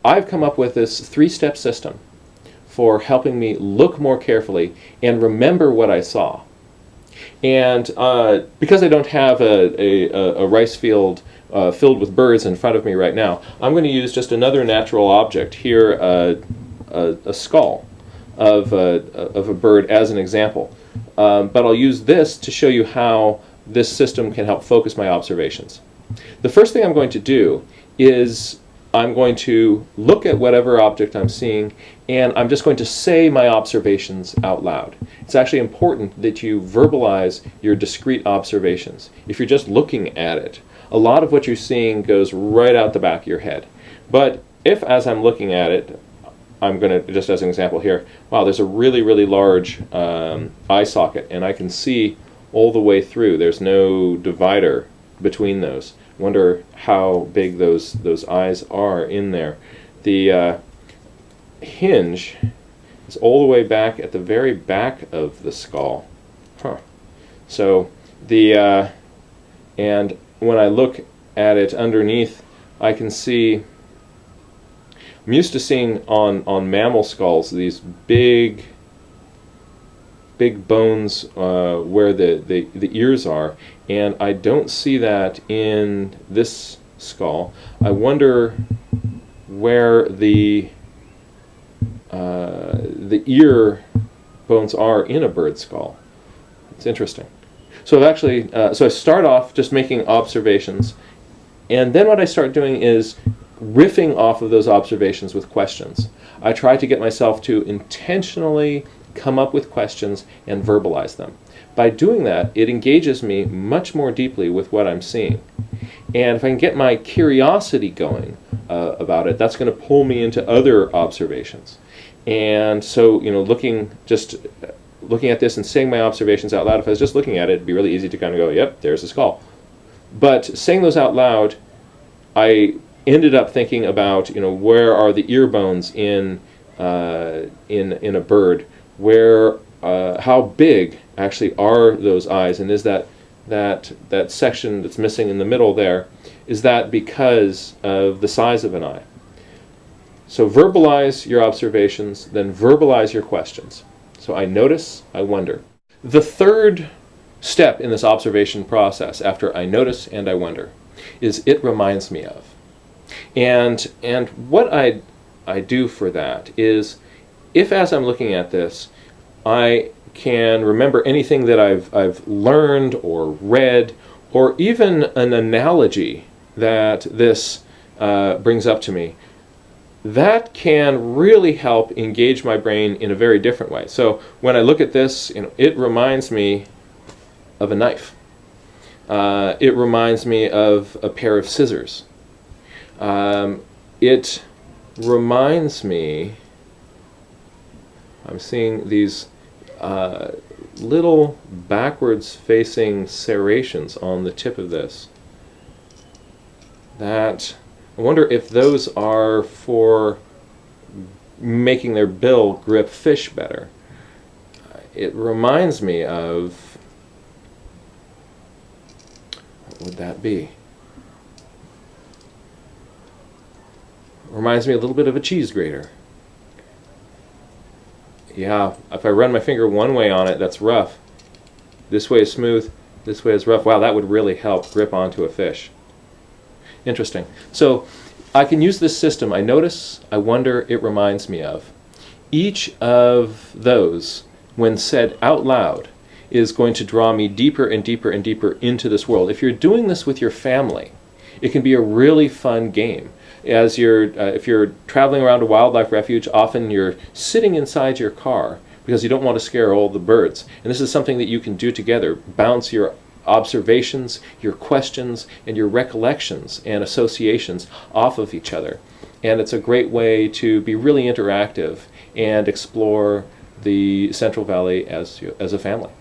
I've come up with this three-step system for helping me look more carefully and remember what I saw. And because I don't have a rice field filled with birds in front of me right now, I'm going to use just another natural object here, a skull of a bird as an example. But I'll use this to show you how this system can help focus my observations. The first thing I'm going to do is I'm going to look at whatever object I'm seeing, and I'm just going to say my observations out loud. It's actually important that you verbalize your discrete observations. If you're just looking at it, a lot of what you're seeing goes right out the back of your head. But if, as I'm looking at it, I'm going to, just as an example here, wow, there's a really, really large eye socket, and I can see all the way through. There's no divider between those. Wonder how big those eyes are in there. The hinge is all the way back at the very back of the skull. Huh. So and when I look at it underneath, I can see. I'm used to seeing on mammal skulls these big bones where the ears are, and I don't see that in this skull. I wonder where the ear bones are in a bird skull. It's interesting. So I've actually, so I start off just making observations, and then what I start doing is riffing off of those observations with questions. I try to get myself to intentionally come up with questions and verbalize them. By doing that, it engages me much more deeply with what I'm seeing. And if I can get my curiosity going about it, that's going to pull me into other observations. And so, you know, looking at this and saying my observations out loud, if I was just looking at it, it'd be really easy to kind of go, yep, there's a skull. But saying those out loud, I ended up thinking about, you know, where are the ear bones in a bird? Where, how big actually are those eyes, and is that section that's missing in the middle there, is that because of the size of an eye? So verbalize your observations, then verbalize your questions. So I notice, I wonder. The third step in this observation process, after I notice and I wonder, is it reminds me of. And what I do for that is, if as I'm looking at this, I can remember anything that I've learned or read, or even an analogy that this brings up to me, that can really help engage my brain in a very different way. So when I look at this, you know, it reminds me of a knife. It reminds me of a pair of scissors. It reminds me, I'm seeing these little backwards facing serrations on the tip of this. That, I wonder if those are for making their bill grip fish better. It reminds me of, what would that be? Reminds me a little bit of a cheese grater. Yeah, if I run my finger one way on it, that's rough. This way is smooth, this way is rough. Wow, that would really help grip onto a fish. Interesting. So I can use this system. I notice, I wonder, it reminds me of. Each of those, when said out loud, is going to draw me deeper and deeper and deeper into this world. If you're doing this with your family, it can be a really fun game. As if you're traveling around a wildlife refuge, often you're sitting inside your car because you don't want to scare all the birds. And this is something that you can do together. Bounce your observations, your questions, and your recollections and associations off of each other. And it's a great way to be really interactive and explore the Central Valley as a family.